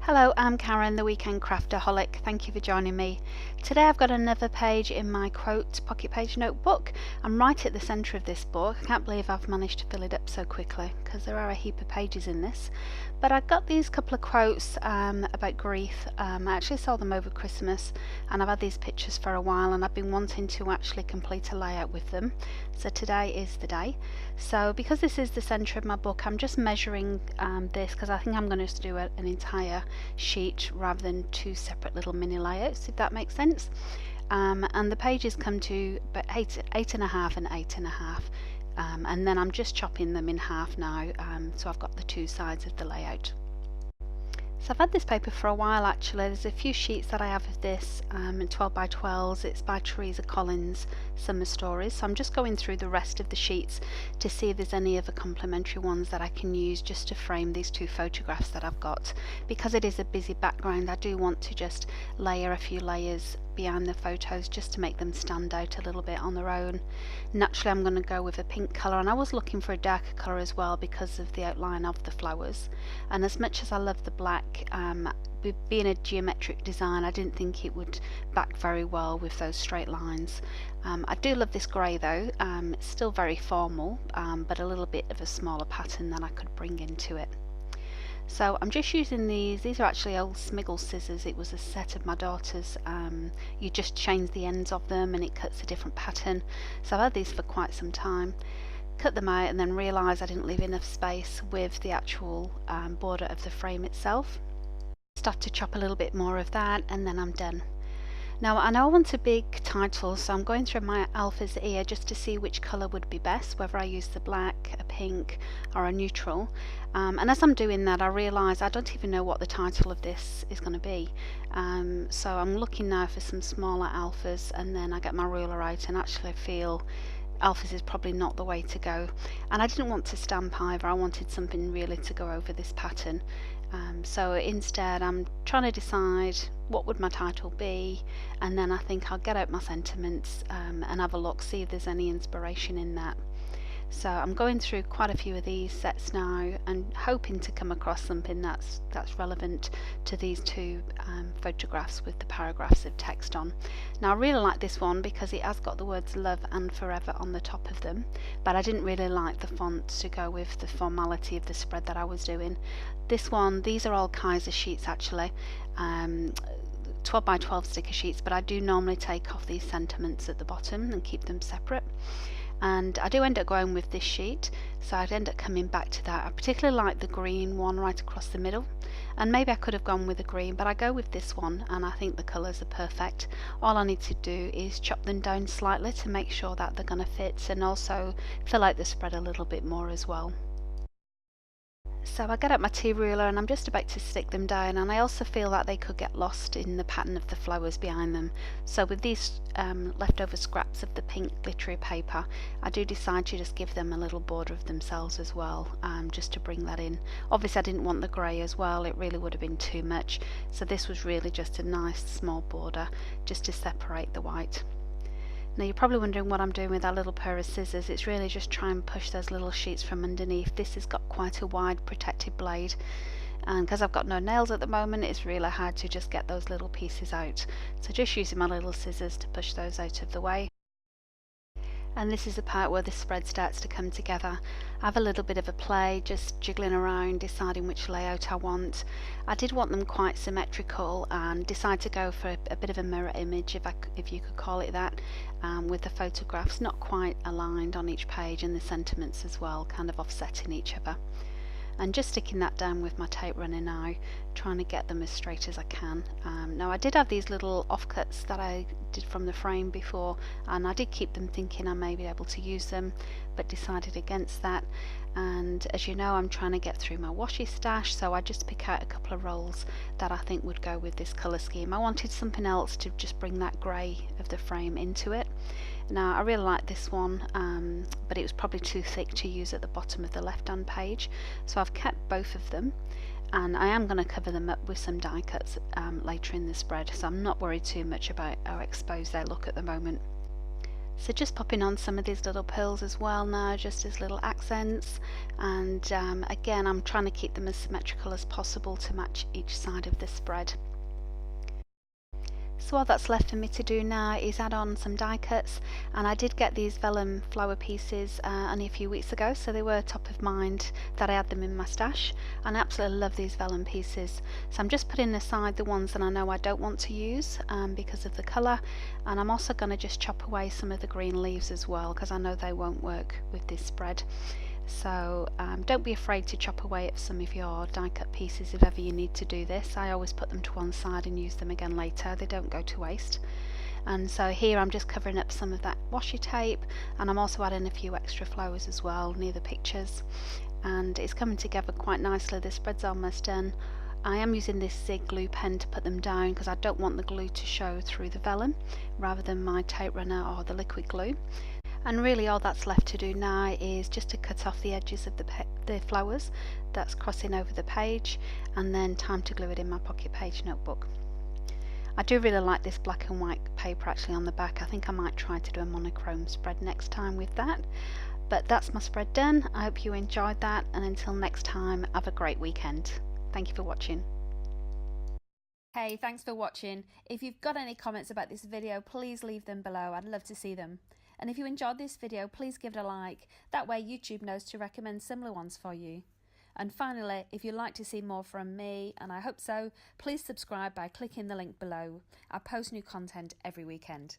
Hello, I'm Karen, the Weekend Craftaholic. Thank you for joining me. Today I've got another page in my quote pocket page notebook. I'm right at the centre of this book. I can't believe I've managed to fill it up so quickly because there are a heap of pages in this. But I got these couple of quotes about grief. I actually saw them over Christmas and I've had these pictures for a while and I've been wanting to actually complete a layout with them. So today is the day. So because this is the centre of my book, I'm just measuring this because I think I'm going to do an entire sheet rather than two separate little mini layouts, if that makes sense. And the pages come to about 8.5 and 8.5, and then I'm just chopping them in half now, so I've got the two sides of the layout. So I've had this paper for a while actually. There's a few sheets that I have of this, 12 by 12s. It's by Teresa Summer Stories. So I'm just going through the rest of the sheets to see if there's any other complementary ones that I can use just to frame these two photographs that I've got. Because it is a busy background, I do want to just layer a few layers behind the photos just to make them stand out a little bit on their own. Naturally I'm going to go with a pink colour, and I was looking for a darker colour as well because of the outline of the flowers. And as much as I love the black, being a geometric design, I didn't think it would back very well with those straight lines. I do love this grey though. It's still very formal, but a little bit of a smaller pattern than I could bring into it. So I'm just using these are actually old Smiggle scissors. It was a set of my daughter's. You just change the ends of them and it cuts a different pattern. So I've had these for quite some time. Cut them out and then realised I didn't leave enough space with the actual border of the frame itself. Start to chop a little bit more of that and then I'm done. Now I know I want a big title, so I'm going through my alphas here just to see which colour would be best, whether I use the black, a pink or a neutral. And as I'm doing that I realise I don't even know what the title of this is going to be. So I'm looking now for some smaller alphas, and then I get my ruler out and actually feel alphas is probably not the way to go. And I didn't want to stamp either, I wanted something really to go over this pattern. So instead I'm trying to decide what would my title be, and then I think I'll get out my sentiments and have a look, see if there's any inspiration in that. So I'm going through quite a few of these sets now and hoping to come across something that's relevant to these two photographs with the paragraphs of text on. Now I really like this one because it has got the words love and forever on the top of them, but I didn't really like the font to go with the formality of the spread that I was doing. This one, these are all Kaiser sheets actually, 12 by 12 sticker sheets, but I do normally take off these sentiments at the bottom and keep them separate. And I do end up going with this sheet, so I'd end up coming back to that. I particularly like the green one right across the middle, and maybe I could have gone with the green, but I go with this one and I think the colours are perfect. All I need to do is chop them down slightly to make sure that they're going to fit and also fill out the spread a little bit more as well. So I get out my tea ruler and I'm just about to stick them down, and I also feel that they could get lost in the pattern of the flowers behind them. So with these leftover scraps of the pink glittery paper, I do decide to just give them a little border of themselves as well, just to bring that in. Obviously I didn't want the grey as well, it really would have been too much, so this was really just a nice small border just to separate the white. Now you're probably wondering what I'm doing with that little pair of scissors. It's really just try and push those little sheets from underneath. This has got quite a wide protected blade, and because I've got no nails at the moment it's really hard to just get those little pieces out. So just using my little scissors to push those out of the way. And this is the part where the spread starts to come together. I have a little bit of a play, just jiggling around, deciding which layout I want. I did want them quite symmetrical and decided to go for a bit of a mirror image, if you could call it that, with the photographs not quite aligned on each page and the sentiments as well, kind of offsetting each other. And just sticking that down with my tape runner now, trying to get them as straight as I can. Now I did have these little offcuts that I did from the frame before, and I did keep them thinking I may be able to use them, but decided against that. And as you know, I'm trying to get through my washi stash, so I just pick out a couple of rolls that I think would go with this colour scheme. I wanted something else to just bring that grey of the frame into it. Now I really like this one, but it was probably too thick to use at the bottom of the left hand page, so I've kept both of them, and I am going to cover them up with some die cuts later in the spread, so I'm not worried too much about how exposed they look at the moment. So just popping on some of these little pearls as well now, just as little accents, and again I'm trying to keep them as symmetrical as possible to match each side of the spread. So all that's left for me to do now is add on some die cuts, and I did get these vellum flower pieces only a few weeks ago, so they were top of mind that I had them in my stash, and I absolutely love these vellum pieces. So I'm just putting aside the ones that I know I don't want to use because of the colour, and I'm also going to just chop away some of the green leaves as well because I know they won't work with this spread. So don't be afraid to chop away at some of your die cut pieces if ever you need to do this. I always put them to one side and use them again later, they don't go to waste. And so here I'm just covering up some of that washi tape, and I'm also adding a few extra flowers as well near the pictures, and it's coming together quite nicely. The spread's almost done. I am using this zig glue pen to put them down because I don't want the glue to show through the vellum rather than my tape runner or the liquid glue. And really all that's left to do now is just to cut off the edges of the flowers that's crossing over the page, and then time to glue it in my pocket page notebook. I do really like this black and white paper actually on the back. I think I might try to do a monochrome spread next time with that. But that's my spread done. I hope you enjoyed that, and until next time, have a great weekend. Thank you for watching. Hey, thanks for watching. If you've got any comments about this video, please leave them below. I'd love to see them. And if you enjoyed this video, please give it a like. That way YouTube knows to recommend similar ones for you. And finally, if you'd like to see more from me, and I hope so, please subscribe by clicking the link below. I post new content every weekend.